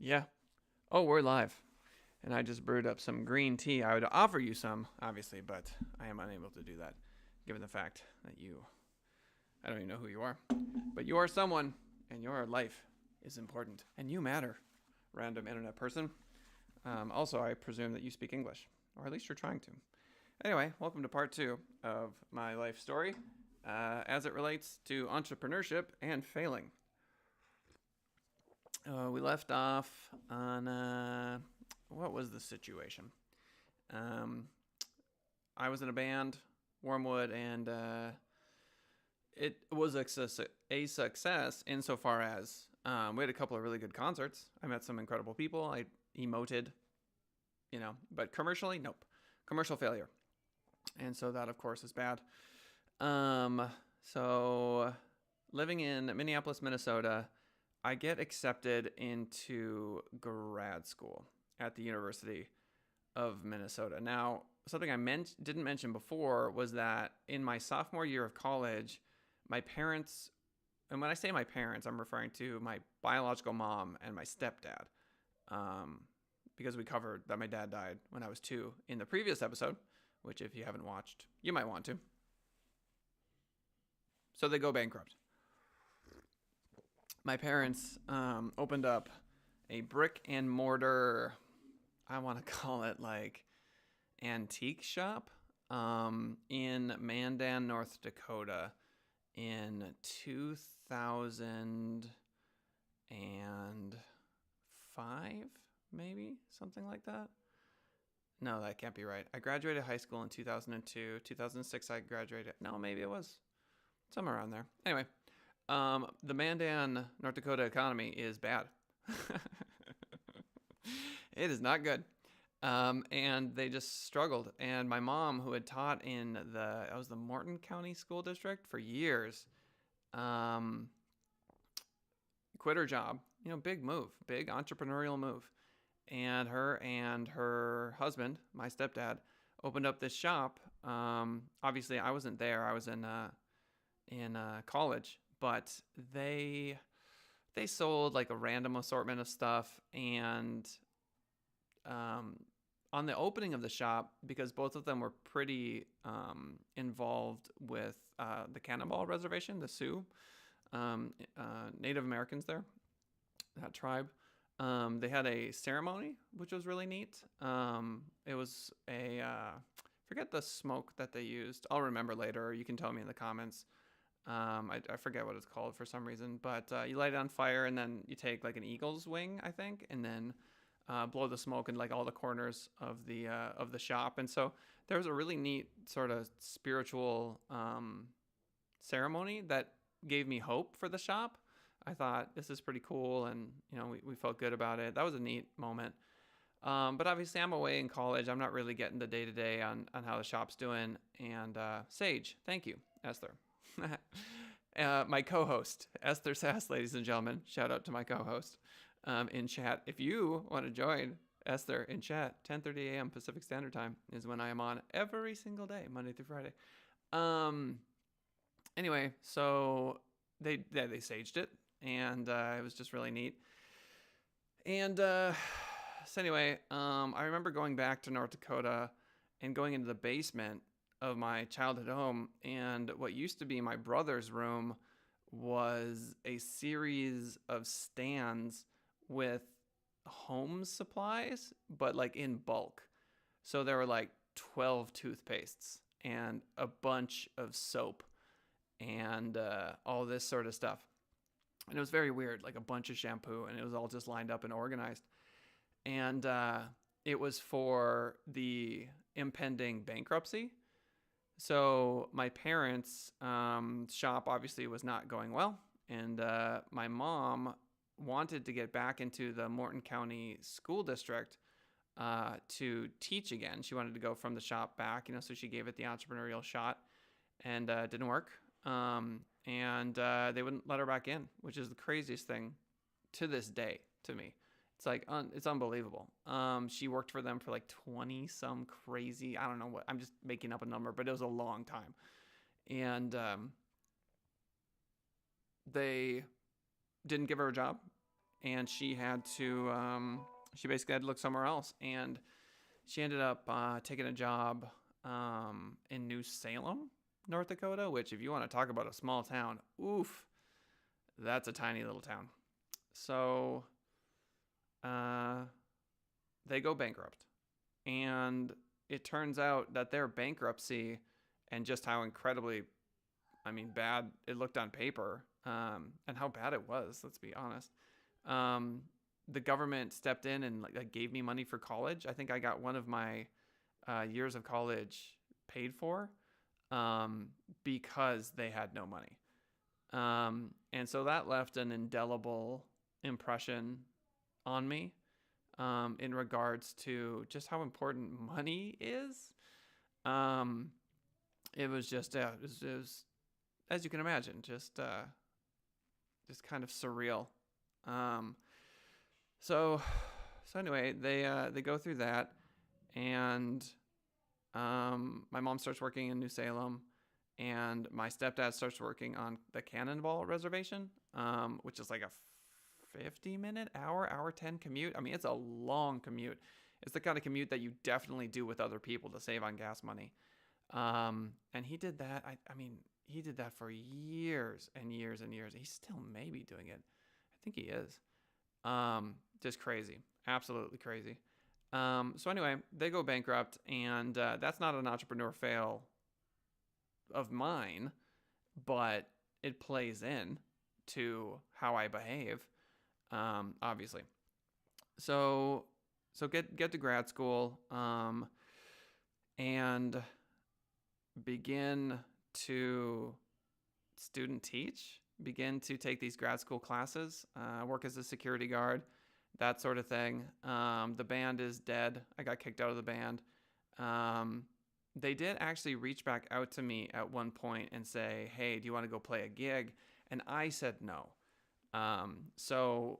Yeah. Oh, we're live. And I just brewed up some green tea. I would offer you some, obviously, but I am unable to do that, given the fact that I don't even know who you are, but you are someone, and your life is important, and you matter, random internet person. Also, I presume that you speak English, or at least you're trying to. Anyway, welcome to part 2 of my life story as it relates to entrepreneurship and failing. We left off on what was the situation? I was in a band, Wormwood, and it was a success insofar as we had a couple of really good concerts. I met some incredible people. I emoted, but commercially, nope. Commercial failure. And so that, of course, is bad. So living in Minneapolis, Minnesota, I get accepted into grad school at the University of Minnesota. Now, something I didn't mention before was that in my sophomore year of college, my parents, and when I say my parents, I'm referring to my biological mom and my stepdad, because we covered that my dad died when I was 2 in the previous episode, which if you haven't watched, you might want to. So they go bankrupt. My parents opened up a brick and mortar, I want to call it like antique shop in Mandan, North Dakota in 2005, maybe, something like that. No, that can't be right. I graduated high school in 2002. 2006 I graduated. No, maybe it was somewhere around there. Anyway, the Mandan, North Dakota economy is bad. It is not good. And they just struggled. And my mom, who had taught in the Morton County School District for years, quit her job. Big move, big entrepreneurial move. And her husband, my stepdad, opened up this shop. Obviously, I wasn't there. I was in college, but they sold like a random assortment of stuff. And on the opening of the shop, because both of them were pretty involved with the Cannonball Reservation, the Sioux, Native Americans there, that tribe. They had a ceremony, which was really neat. It was forget the smoke that they used. I'll remember later. You can tell me in the comments. I forget what it's called for some reason, but you light it on fire and then you take like an eagle's wing, I think, and then blow the smoke in like all the corners of the shop. And so there was a really neat sort of spiritual ceremony that gave me hope for the shop. I thought this is pretty cool, and we felt good about it. That was a neat moment. But obviously I'm away in college. I'm not really getting the day-to-day on how the shop's doing. And Sage, thank you, Esther. My co-host, Esther Sass, ladies and gentlemen. Shout out to my co-host in chat. If you want to join Esther in chat, 10:30 a.m. Pacific Standard Time is when I am on every single day, Monday through Friday. Anyway, so they saged it, and it was just really neat. And so anyway, I remember going back to North Dakota and going into the basement of my childhood home, and what used to be my brother's room was a series of stands with home supplies, but like in bulk. So there were like 12 toothpastes and a bunch of soap and all this sort of stuff. And it was very weird, like a bunch of shampoo, and it was all just lined up and organized. And it was for the impending bankruptcy. So my parents' shop obviously was not going well. And my mom wanted to get back into the Morton County School District to teach again. She wanted to go from the shop back, so she gave it the entrepreneurial shot, and it didn't work. And they wouldn't let her back in, which is the craziest thing to this day to me. It's like, it's unbelievable. She worked for them for like 20 some crazy, I don't know what, I'm just making up a number, but it was a long time. And they didn't give her a job. and she basically had to look somewhere else, and she ended up taking a job in New Salem, North Dakota, which, if you want to talk about a small town, oof, that's a tiny little town. So they go bankrupt. And it turns out that their bankruptcy and just how incredibly, bad it looked on paper, and how bad it was, let's be honest. The government stepped in and gave me money for college. I think I got one of my years of college paid for because they had no money. And so that left an indelible impression on me in regards to just how important money is. It was just, it was, as you can imagine, just kind of surreal. So anyway, they go through that, and my mom starts working in New Salem, and my stepdad starts working on the Cannonball Reservation, which is like a 50-minute, hour 10 commute. It's a long commute. It's the kind of commute that you definitely do with other people to save on gas money. And he did that. He did that for years and years and years. He's still maybe doing it. I think he is. Just crazy. Absolutely crazy. So anyway, they go bankrupt, and that's not an entrepreneur fail of mine, but it plays in to how I behave, obviously. So get to grad school, and begin to student teach, begin to take these grad school classes, work as a security guard, that sort of thing. The band is dead. I got kicked out of the band. They did actually reach back out to me at one point and say, hey, do you want to go play a gig? And I said no. So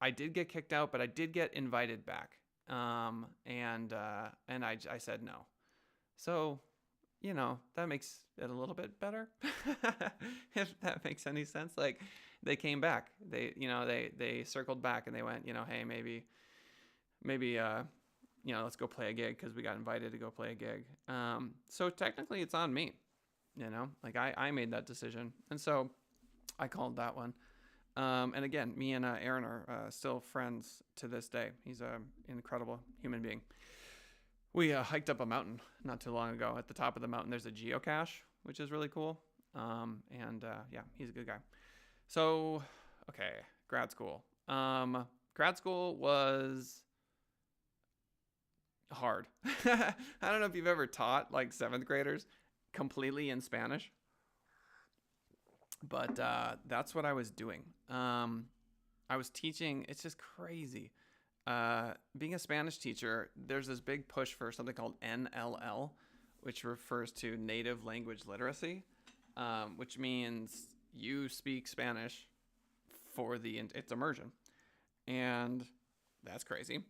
I did get kicked out, but I did get invited back. And I said no. So, that makes it a little bit better, if that makes any sense. Like, they came back. They circled back, and they went, hey, maybe, let's go play a gig, because we got invited to go play a gig. So technically it's on me, I made that decision. And so I called that one. And again, me and Aaron are still friends to this day. He's an incredible human being. We hiked up a mountain not too long ago. At the top of the mountain, there's a geocache, which is really cool. Yeah, he's a good guy. So, okay, grad school. Grad school was hard. I don't know if you've ever taught like 7th graders completely in Spanish, but that's what I was doing. I was teaching. It's just crazy. Being a Spanish teacher, there's this big push for something called NLL, which refers to native language literacy, which means you speak Spanish for it's immersion. And that's crazy.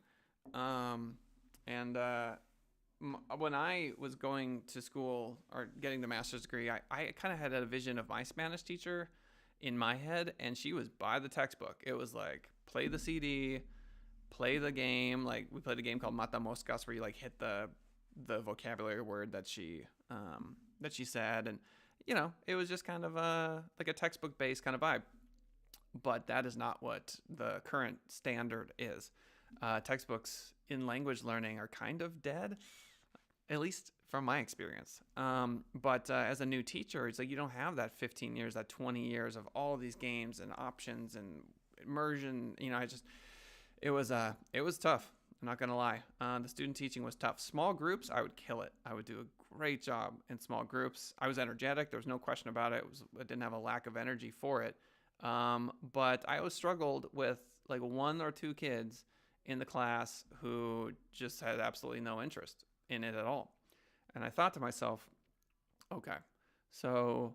When I was going to school or getting the master's degree, I kind of had a vision of my Spanish teacher in my head, and she was by the textbook. It was like, play the CD, play the game. Like, we played a game called Mata Moscas, where you like hit the vocabulary word that she said, and it was just kind of like a textbook based kind of vibe. But that is not what the current standard is. Textbooks in language learning are kind of dead, at least from my experience. But as a new teacher, it's like you don't have that 15 years, that 20 years of all of these games and options and immersion. It was tough. I'm not going to lie. The student teaching was tough. Small groups, I would kill it. I would do a great job in small groups. I was energetic. There was no question about it. I didn't have a lack of energy for it. But I always struggled with like 1 or 2 kids in the class who just had absolutely no interest in it at all. And I thought to myself, okay, so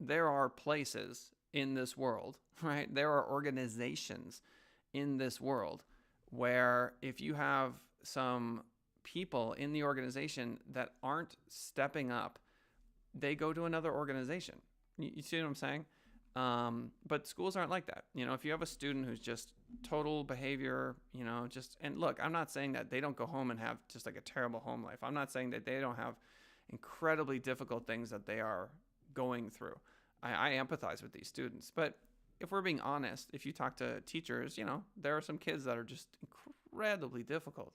there are places in this world, right? There are organizations in this world where if you have some people in the organization that aren't stepping up, they go to another organization. You see what I'm saying? But schools aren't like that. If you have a student who's just total behavior, and look, I'm not saying that they don't go home and have just like a terrible home life. I'm not saying that they don't have incredibly difficult things that they are going through. I empathize with these students. But if we're being honest, if you talk to teachers, there are some kids that are just incredibly difficult.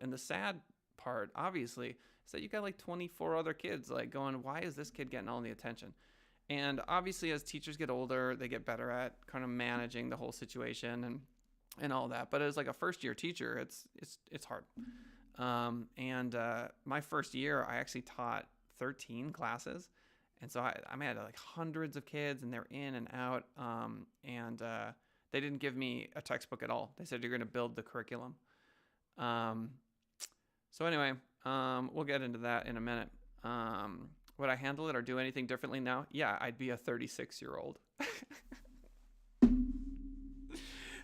And the sad part, obviously, is that you got like 24 other kids like going, why is this kid getting all the attention? And obviously, as teachers get older, they get better at kind of managing the whole situation and all that. But as like a first year teacher, it's hard. My first year, I actually taught 13 classes. And so I had like hundreds of kids, and they're in and out. They didn't give me a textbook at all. They said, you're going to build the curriculum. So anyway, we'll get into that in a minute. Would I handle it or do anything differently now? Yeah, I'd be a 36-year-old.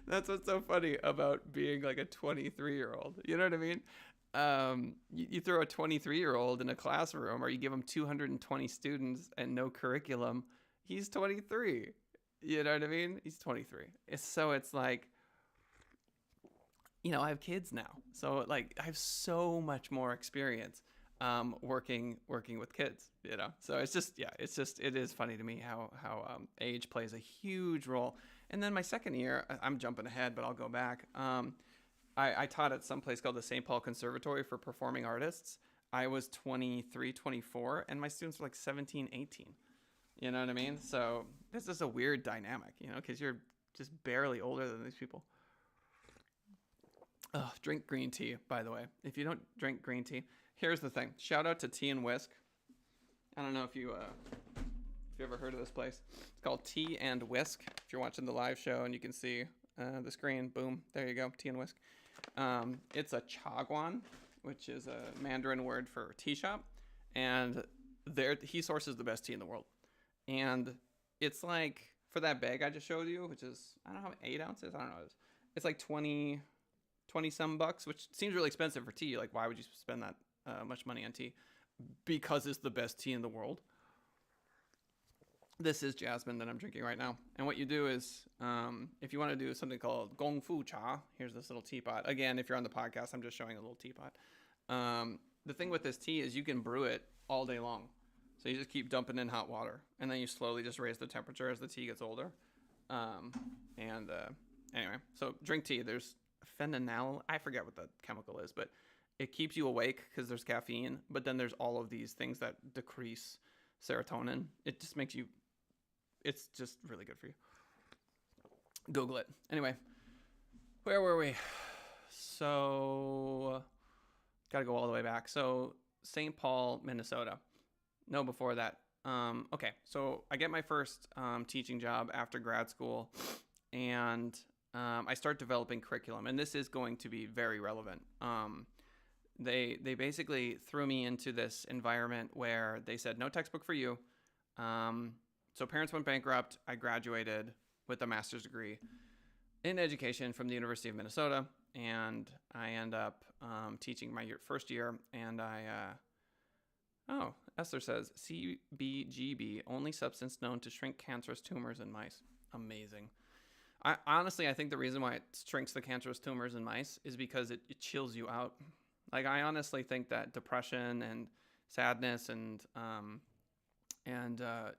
That's what's so funny about being like a 23-year-old. You know what I mean? You throw a 23-year-old in a classroom, or you give him 220 students and no curriculum. He's 23. You know what I mean? He's 23. It's like, I have kids now. So like I have so much more experience working with kids, So it is funny to me how age plays a huge role. And then my second year, I'm jumping ahead, but I'll go back. I taught at some place called the St. Paul Conservatory for Performing Artists. I was 23, 24, and my students were like 17, 18. You know what I mean? So this is a weird dynamic, because you're just barely older than these people. Oh, drink green tea, by the way. If you don't drink green tea, here's the thing. Shout out to Tea and Whisk. I don't know if you ever heard of this place. It's called Tea and Whisk. If you're watching the live show and you can see the screen, boom, there you go, Tea and Whisk. It's a chagwan, which is a Mandarin word for tea shop, and he sources the best tea in the world. And it's like, for that bag I just showed you, which is, I don't know, 8 ounces? I don't know. It's like 20 some bucks, which seems really expensive for tea. Like, why would you spend that much money on tea? Because it's the best tea in the world. This is jasmine that I'm drinking right now. And what you do is, if you want to do something called gong fu cha, here's this little teapot. Again, if you're on the podcast, I'm just showing a little teapot. The thing with this tea is you can brew it all day long. So you just keep dumping in hot water, and then you slowly just raise the temperature as the tea gets older. Anyway, so drink tea. There's phenol, I forget what the chemical is, but it keeps you awake because there's caffeine, but then there's all of these things that decrease serotonin. It just makes you, it's just really good for you. Google it. Anyway, where were we? So, got to go all the way back. So, St. Paul, Minnesota. No, before that. Okay, so I get my first teaching job after grad school, and I start developing curriculum, and this is going to be very relevant. They basically threw me into this environment where they said, no textbook for you. So parents went bankrupt. I graduated with a master's degree in education from the University of Minnesota, and I end up teaching my first year, and Esther says, CBGB, only substance known to shrink cancerous tumors in mice. Amazing. I think the reason why it shrinks the cancerous tumors in mice is because it chills you out. Like, I honestly think that depression and sadness and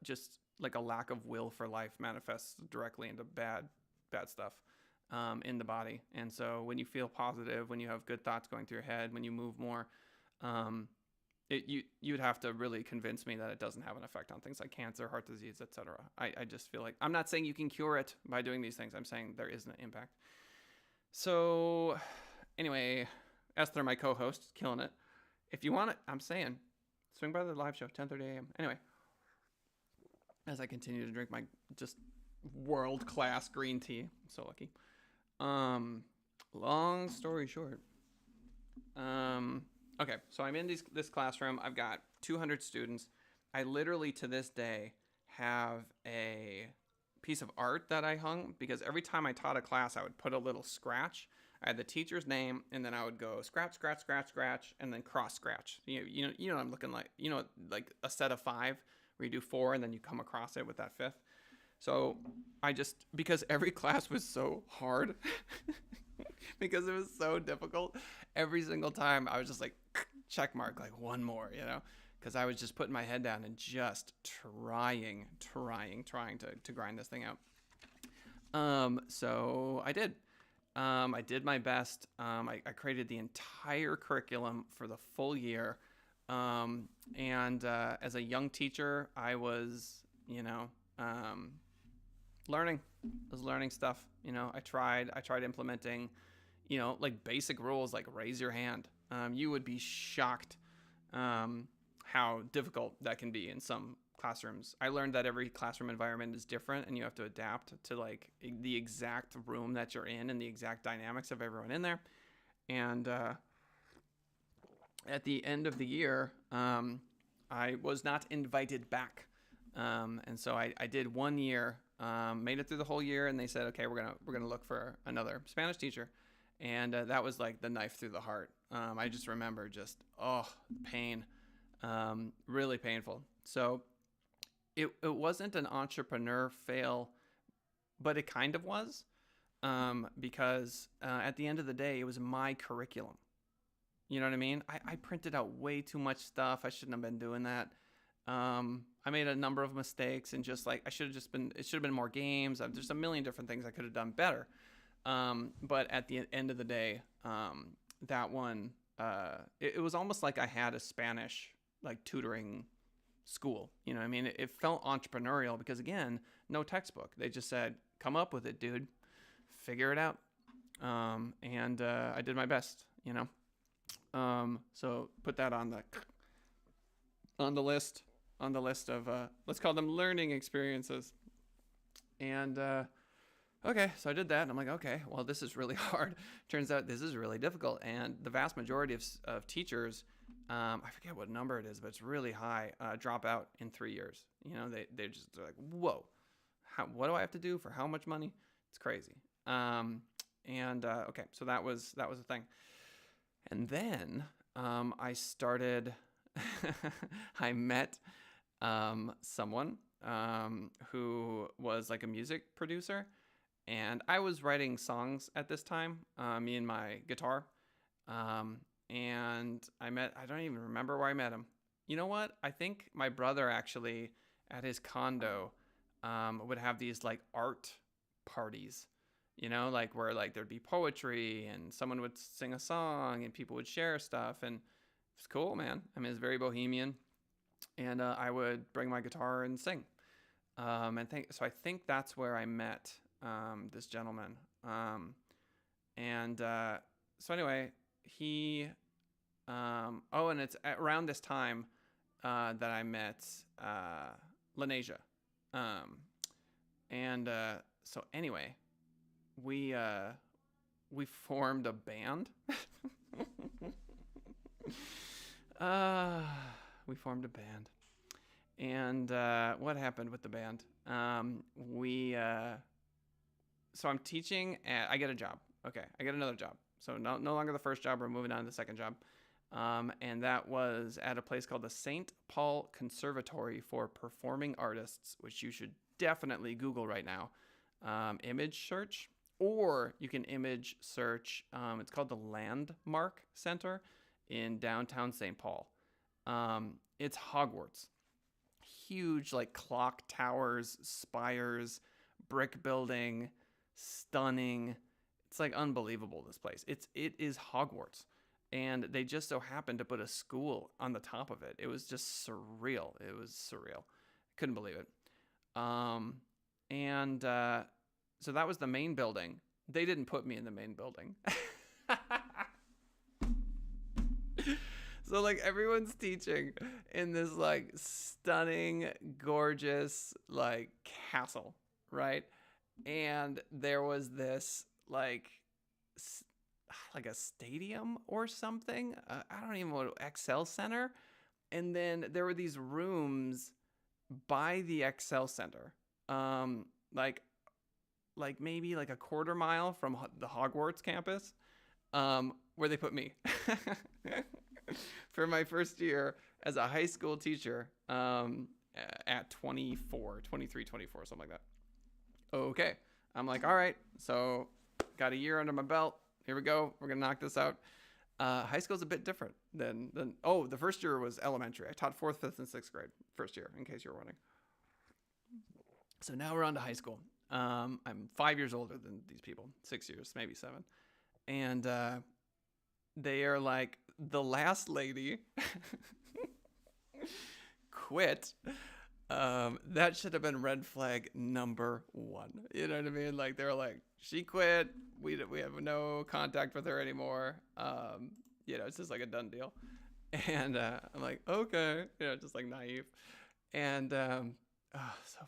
just like a lack of will for life manifests directly into bad stuff in the body. And so when you feel positive, when you have good thoughts going through your head, when you move more, you'd have to really convince me that it doesn't have an effect on things like cancer, heart disease, etc. I just feel like, I'm not saying you can cure it by doing these things. I'm saying there is an impact. So anyway, Esther, my co-host, is killing it. If you want it, I'm saying, swing by the live show, 10:30 a.m. Anyway, as I continue to drink my just world-class green tea, I'm so lucky. Long story short, okay, so I'm in this classroom. I've got 200 students. I literally, to this day, have a piece of art that I hung, because every time I taught a class, I would put a little scratch. I had the teacher's name, and then I would go scratch, scratch, scratch, scratch, and then cross scratch. You know what I'm looking like, like a set of 5 where you do 4 and then you come across it with that 5th. So because every class was so hard, because it was so difficult, every single time I was just like, check mark, like one more, because I was just putting my head down and just trying to grind this thing out. So I did. I did my best. I created the entire curriculum for the full year. And as a young teacher, I was, learning. I was learning stuff. I tried implementing, like basic rules, like raise your hand. You would be shocked how difficult that can be in some classrooms. I learned that every classroom environment is different, and you have to adapt to like the exact room that you're in and the exact dynamics of everyone in there. And at the end of the year, I was not invited back. And so I did 1 year, made it through the whole year, and they said, okay, we're gonna look for another Spanish teacher. And that was like the knife through the heart. I just remember pain, really painful. So it wasn't an entrepreneur fail, but it kind of was, because at the end of the day, it was my curriculum. You know what I mean? I printed out way too much stuff. I shouldn't have been doing that. I made a number of mistakes, and just like it should have been more games. There's a million different things I could have done better. But at the end of the day, that one, it was almost like I had a Spanish like tutoring school. You know what I mean? It felt entrepreneurial because, again, no textbook. They just said, come up with it, dude. Figure it out. And I did my best, So put that on the list of, let's call them learning experiences. And, okay, so I did that, and I'm like, okay, well, this is really hard. Turns out this is really difficult, and the vast majority of teachers, I forget what number it is, but it's really high, drop out in 3 years. They're like, whoa, what do I have to do for how much money? It's crazy. Okay, so that was the thing. And then I started, I met someone who was like a music producer. And I was writing songs at this time, me and my guitar. And I don't even remember where I met him. You know what? I think my brother actually, at his condo, would have these like art parties, like where like there'd be poetry and someone would sing a song and people would share stuff. And it's cool, man. I mean, it's very bohemian. And I would bring my guitar and sing. So I think that's where I met this gentleman. So anyway, he, and it's around this time, that I met, Lanesia. So anyway, we formed a band. We formed a band. And, what happened with the band? So I'm teaching, I get a job. Okay, I get another job. So no longer the first job. We're moving on to the second job. And that was at a place called the St. Paul Conservatory for Performing Artists, which you should definitely Google right now. Image search, or you can image search. It's called the Landmark Center in downtown St. Paul. It's Hogwarts. Huge, like clock towers, spires, brick building, stunning. It's like unbelievable, this place. It is Hogwarts. And they just so happened to put a school on the top of it. It was just surreal. It was surreal. Couldn't believe it. So that was the main building. They didn't put me in the main building. So like everyone's teaching in this like stunning, gorgeous like castle, right? And there was this like a stadium or something. I don't even know, Excel Center. And then there were these rooms by the Excel Center, like maybe like a quarter mile from the Hogwarts campus, where they put me for my first year as a high school teacher, at 23, 24, something like that. Okay. I'm like, all right, so got a year under my belt. Here we go. We're going to knock this out. High school's a bit different than the first year was elementary. I taught 4th, 5th, and 6th grade first year, in case you're wondering. So now we're on to high school. I'm 5 years older than these people, 6 years, maybe 7. And they are like, the last lady quit. That should have been red flag number 1. You know what I mean? Like, they're like, she quit. We have no contact with her anymore. It's just like a done deal. And I'm like, okay, just like naive. And so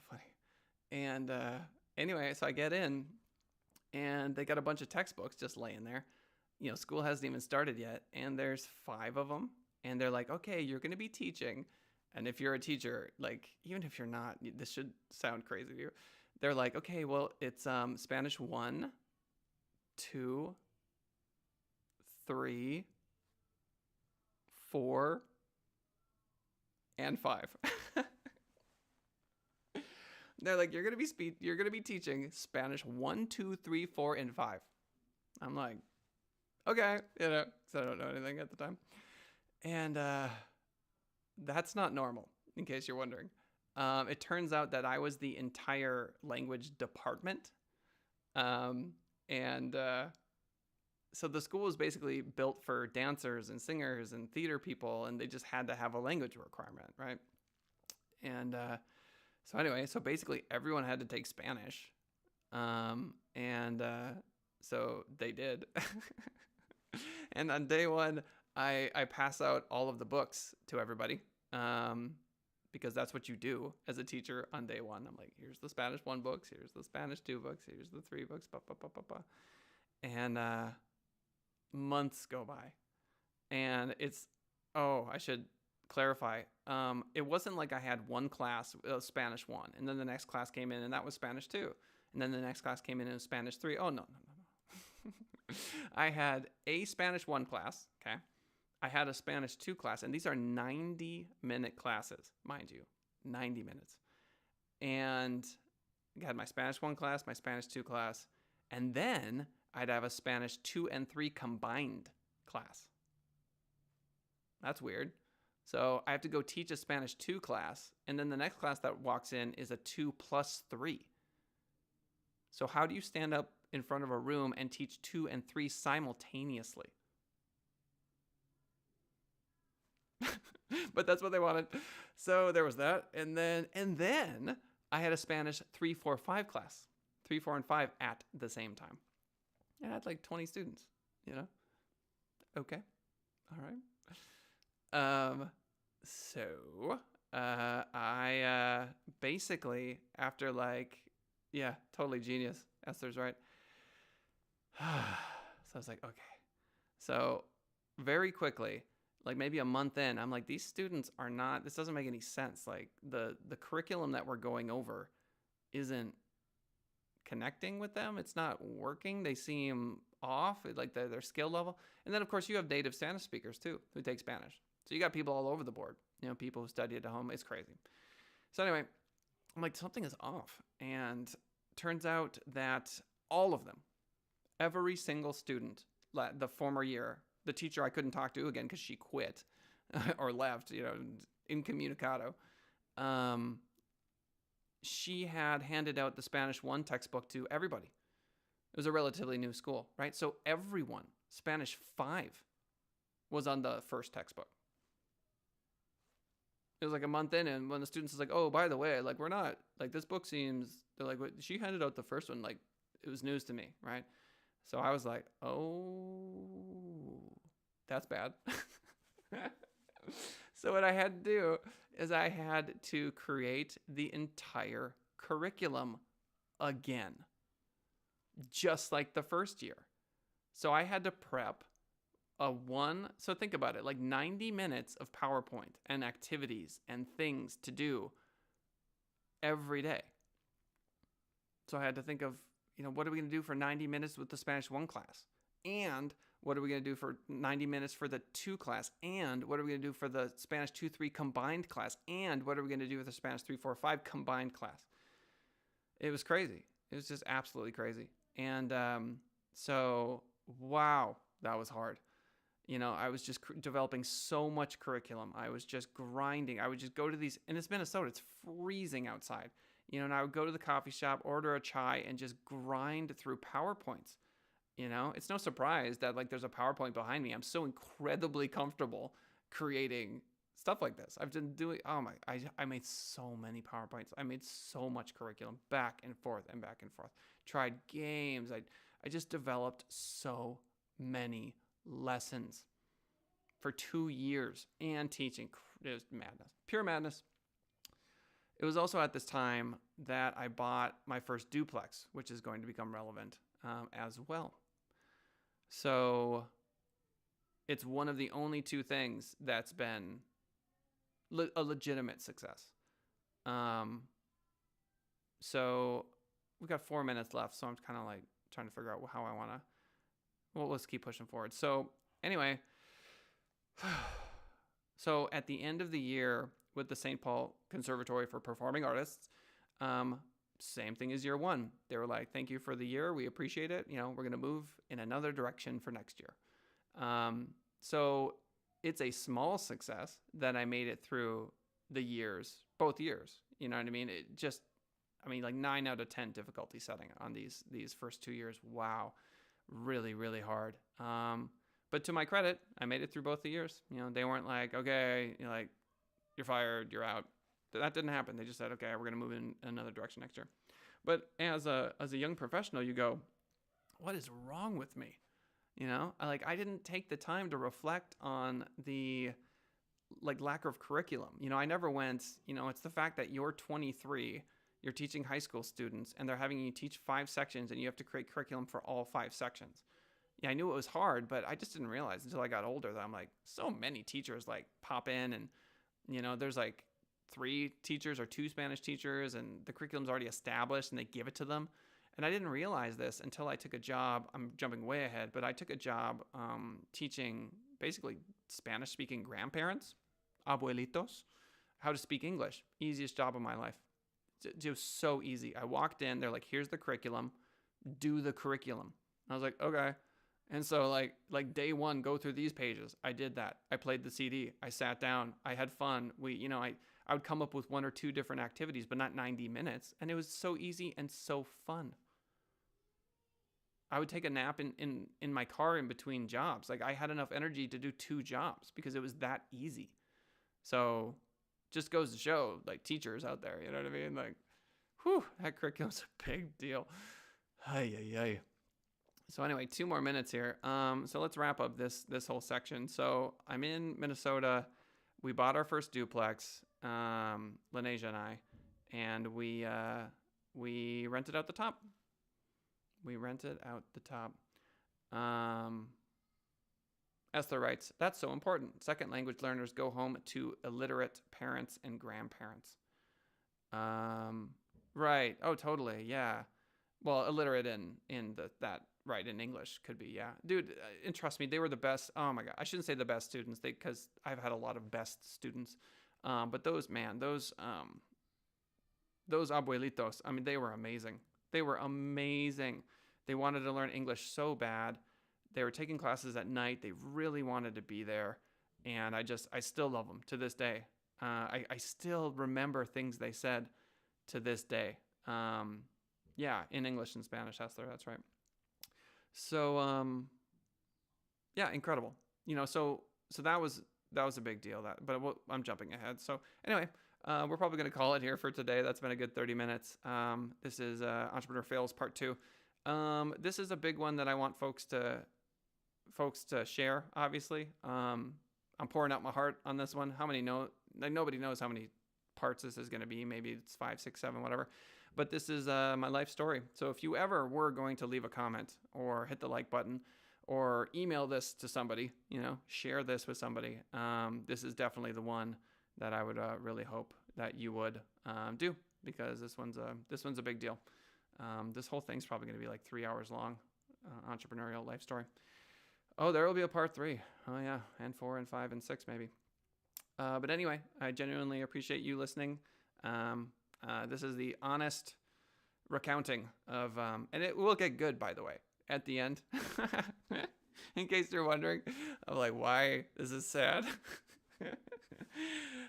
funny. And anyway, so I get in, and they got a bunch of textbooks just laying there. School hasn't even started yet, and there's 5 of them. And they're like, okay, you're going to be teaching. And if you're a teacher, like, even if you're not, this should sound crazy to you. They're like, okay, well, it's Spanish 1, 2, 3, 4, and 5. They're like, you're gonna be teaching Spanish 1, 2, 3, 4, and 5. I'm like, okay, because I don't know anything at the time. And that's not normal, in case you're wondering. It turns out that I was the entire language department. So the school was basically built for dancers and singers and theater people, and they just had to have a language requirement, right? And so anyway, so basically everyone had to take Spanish. So they did. And on day 1, I pass out all of the books to everybody, because that's what you do as a teacher on day 1. I'm like, here's the Spanish 1 books, here's the Spanish 2 books, here's the 3 books, And months go by, and I should clarify. It wasn't like I had one class, Spanish 1, and then the next class came in, and that was Spanish 2, and then the next class came in and Spanish 3. Oh, no. I had a Spanish 1 class, okay? I had a Spanish 2 class, and these are 90-minute classes, mind you, 90 minutes. And I had my Spanish 1 class, my Spanish 2 class, and then I'd have a Spanish 2 and 3 combined class. That's weird. So I have to go teach a Spanish 2 class, and then the next class that walks in is a 2 plus 3. So how do you stand up in front of a room and teach 2 and 3 simultaneously? But that's what they wanted. So there was that. And then I had a Spanish 3, 4, 5 class. 3, 4, and 5 at the same time. And I had like 20 students, Okay. All right. I basically, after totally genius. Esther's right. So I was like, okay. So very quickly, like maybe a month in, I'm like, these students are not, this doesn't make any sense. Like the curriculum that we're going over isn't connecting with them. It's not working. They seem off, like their skill level. And then of course you have native Spanish speakers too, who take Spanish. So you got people all over the board, people who study at home. It's crazy. So anyway, I'm like, something is off. And turns out that all of them, every single student, the former year, the teacher I couldn't talk to again because she quit or left, incommunicado. She had handed out the Spanish 1 textbook to everybody. It was a relatively new school, right? So everyone, Spanish 5 was on the first textbook. It was like a month in, and when the students was like, oh, by the way, like, we're not, like, this book seems, they're like, what? She handed out the first one, like, it was news to me, right? So I was like, oh, that's bad. So what I had to do is I had to create the entire curriculum again, just like the first year. So I had to prep so think about it, like 90 minutes of PowerPoint and activities and things to do every day. So I had to think of, what are we going to do for 90 minutes with the Spanish 1 class? And what are we going to do for 90 minutes for the 2 class? And what are we going to do for the Spanish 2, 3 combined class? And what are we going to do with the Spanish 3, 4, 5 combined class? It was crazy. It was just absolutely crazy. And so, wow, that was hard. I was just developing so much curriculum. I was just grinding. I would just go to these, and it's Minnesota. It's freezing outside. And I would go to the coffee shop, order a chai, and just grind through PowerPoints. It's no surprise that like there's a PowerPoint behind me. I'm so incredibly comfortable creating stuff like this. I've been doing, I made so many PowerPoints. I made so much curriculum back and forth and back and forth. Tried games. I just developed so many lessons for 2 years and teaching. It was madness, pure madness. It was also at this time that I bought my first duplex, which is going to become relevant as well. So it's one of the only two things that's been a legitimate success. So we've got 4 minutes left, so I'm kind of like trying to figure out how I want to. Well, let's keep pushing forward. So anyway, so at the end of the year with the St. Paul Conservatory for Performing Artists, same thing as year one. They were like, thank you for the year. We appreciate it. We're going to move in another direction for next year. So it's a small success that I made it through the years, both years. You know what I mean? Like 9 out of 10 difficulty setting on these first 2 years. Wow. Really, really hard. But to my credit, I made it through both the years. They weren't like, okay, you're fired, you're out. That didn't happen. They just said, okay, we're going to move in another direction next year. But as a young professional, you go, what is wrong with me? I didn't take the time to reflect on the lack of curriculum. I never went, it's the fact that you're 23, you're teaching high school students, and they're having you teach 5 sections, and you have to create curriculum for all 5 sections. Yeah, I knew it was hard, but I just didn't realize until I got older that I'm like, so many teachers pop in, and there's 3 teachers or 2 Spanish teachers, and the curriculum's already established, and they give it to them. And I didn't realize this until I took a job. I'm jumping way ahead, but I took a job teaching basically Spanish-speaking grandparents, abuelitos, how to speak English. Easiest job of my life. It was so easy. I walked in. They're like, here's the curriculum. Do the curriculum. I was like, okay. And so like day one, go through these pages. I did that. I played the CD. I sat down. I had fun. I would come up with 1 or 2 different activities, but not 90 minutes. And it was so easy and so fun. I would take a nap in my car in between jobs. I had enough energy to do 2 jobs because it was that easy. So just goes to show, teachers out there, you know what I mean? Whew, that curriculum's a big deal. Ay. So anyway, 2 more minutes here. So let's wrap up this whole section. So I'm in Minnesota. We bought our first duplex, Lanesia and I, and we rented out the top. Esther writes, that's so important. Second language learners go home to illiterate parents and grandparents. Right. Oh, totally. Yeah. Well, illiterate in English could be. Yeah. Dude, and trust me, they were the best. Oh my God. I shouldn't say the best students because I've had a lot of best students. But those abuelitos, they were amazing. They wanted to learn English so bad. They were taking classes at night. They really wanted to be there. And I still love them to this day. I still remember things they said to this day. Yeah, in English and Spanish, Hessler, that's right. So, yeah, incredible. So that was a big deal. But I'm jumping ahead. So anyway, we're probably going to call it here for today. That's been a good 30 minutes. This is Entrepreneur Fails Part 2. This is a big one that I want folks to share, obviously. I'm pouring out my heart on this one. How many know? Nobody knows how many parts this is going to be. Maybe it's 5, 6, 7, whatever. But this is my life story. So if you ever were going to leave a comment or hit the like button or email this to somebody, share this with somebody, this is definitely the one that I would really hope that you would do, because this one's a big deal. This whole thing's probably going to be 3 hours long, entrepreneurial life story. Oh, there will be a part 3. Oh yeah, and 4 and 5 and 6 maybe. But anyway, I genuinely appreciate you listening. This is the honest, recounting of, and it will get good, by the way, at the end. In case you're wondering, I'm like, why is this sad?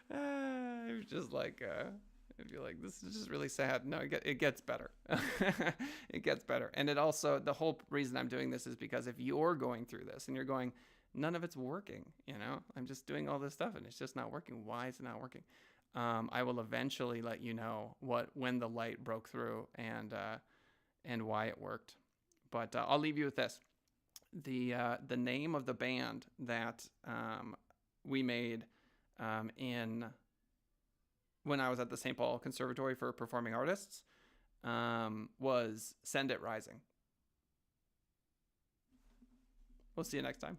It's just like, if you're like, this is just really sad. No, it gets better. It gets better. And it also, the whole reason I'm doing this is because if you're going through this and you're going, none of it's working, I'm just doing all this stuff and it's just not working. Why is it not working? I will eventually let you know when the light broke through and why it worked. But I'll leave you with this. The name of the band that we made when I was at the St. Paul Conservatory for Performing Artists was Send It Rising. We'll see you next time.